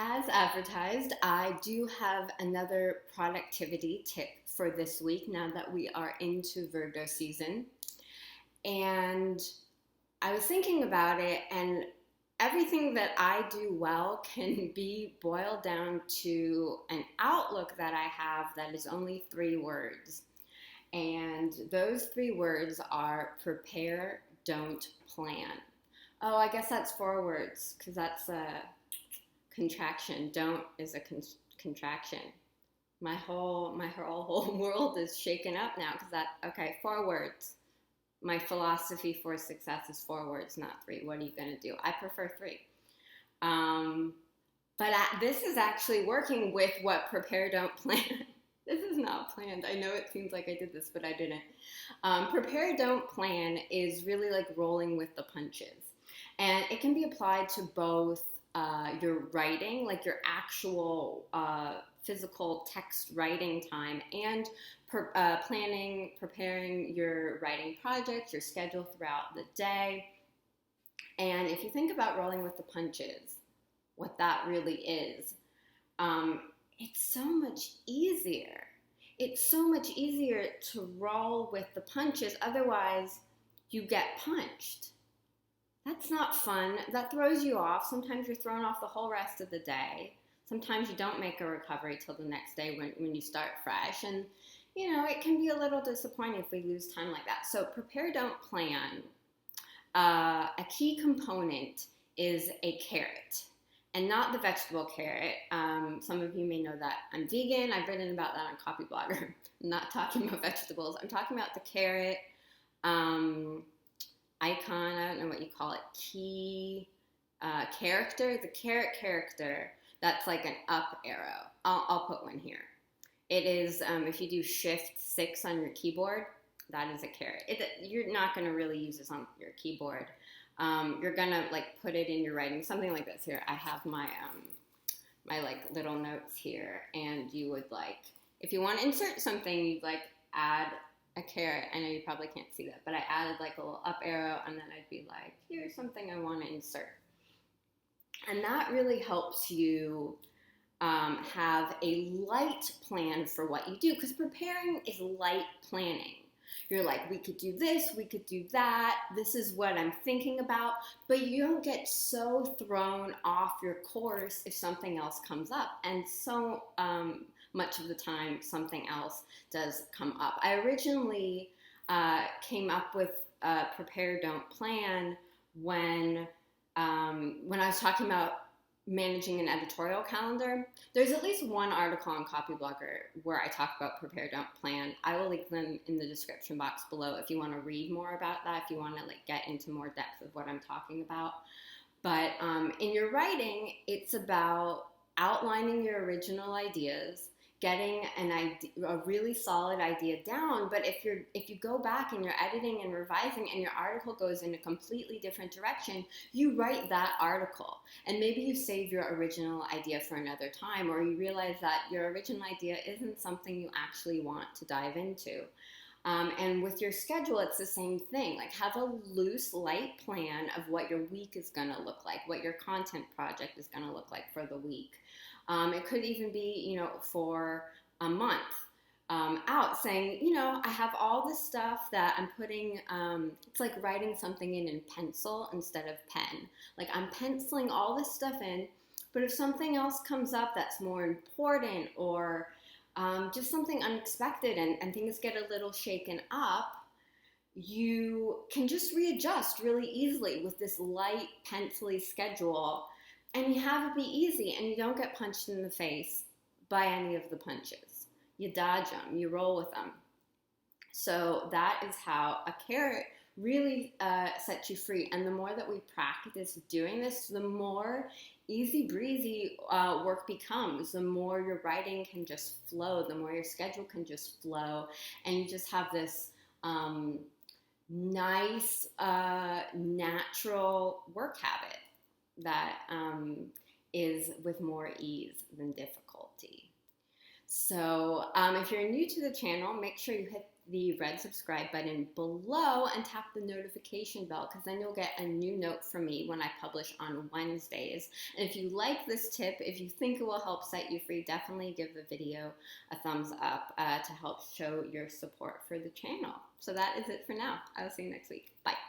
As advertised, I do have another productivity tip for this week now that we are into Virgo season. And I was thinking about it, and everything that I do well can be boiled down to an outlook that I have that is only 3 words. And those 3 words are prepare, don't plan. Oh, I guess that's 4 words because that's a contraction. Don't is a contraction. My whole world is shaken up now because okay, 4 words. My philosophy for success is 4 words, not 3. What are you going to do? I prefer 3. But this is actually working with what prepare, don't plan. This is not planned. I know it seems like I did this, but I didn't. Prepare, don't plan is really like rolling with the punches. And it can be applied to both your writing, like your actual physical text writing time, and preparing your writing projects, your schedule throughout the day. And if you think about rolling with the punches, what that really is, it's so much easier. It's so much easier to roll with the punches. Otherwise, you get punched. That's not fun. That throws you off. Sometimes you're thrown off the whole rest of the day. Sometimes you don't make a recovery till the next day when you start fresh. And, it can be a little disappointing if we lose time like that. So prepare, don't plan. A key component is a carrot. And not the vegetable carrot. Some of you may know that I'm vegan. I've written about that on Copyblogger. I'm not talking about vegetables. I'm talking about the carrot icon. I don't know what you call it. Key character. The carrot character. That's like an up arrow. I'll put one here. It is, if you do Shift-6 on your keyboard, that is a carrot. You're not going to really use this on your keyboard. You're gonna put it in your writing, something like this. Here, I have my little notes here, and you would if you want to insert something, you'd add a carrot. I know you probably can't see that, but I added a little up arrow, and then I'd be like, here's something I want to insert, and that really helps you have a light plan for what you do, because preparing is light planning. You're like, we could do this, we could do that, this is what I'm thinking about, but you don't get so thrown off your course if something else comes up. And so much of the time, something else does come up. I originally came up with Prepare, Don't Plan when I was talking about managing an editorial calendar. There's at least one article on Copyblogger where I talk about Prepare, Don't Plan. I will link them in the description box below if you want to read more about that, if you want to get into more depth of what I'm talking about. But in your writing, it's about outlining your original ideas, getting a really solid idea down. But if you go back and you're editing and revising and your article goes in a completely different direction, you write that article. And maybe you save your original idea for another time, or you realize that your original idea isn't something you actually want to dive into. And with your schedule, it's the same thing. Have a loose, light plan of what your week is going to look like, what your content project is going to look like for the week. It could even be, for a month out, saying, I have all this stuff that I'm putting, it's like writing something in pencil instead of pen. I'm penciling all this stuff in, but if something else comes up that's more important, or just something unexpected and things get a little shaken up, you can just readjust really easily with this light, pencil-y schedule. And you have it be easy, and you don't get punched in the face by any of the punches. You dodge them, you roll with them. So that is how a carrot really sets you free. And the more that we practice doing this, the more easy breezy work becomes. The more your writing can just flow, the more your schedule can just flow, and you just have this nice, natural work habit that is with more ease than difficulty. So if you're new to the channel, make sure you hit the red subscribe button below and tap the notification bell, because then you'll get a new note from me when I publish on Wednesdays. And if you like this tip, if you think it will help set you free, definitely give the video a thumbs up to help show your support for the channel. So that is it for now. I will see you next week. Bye.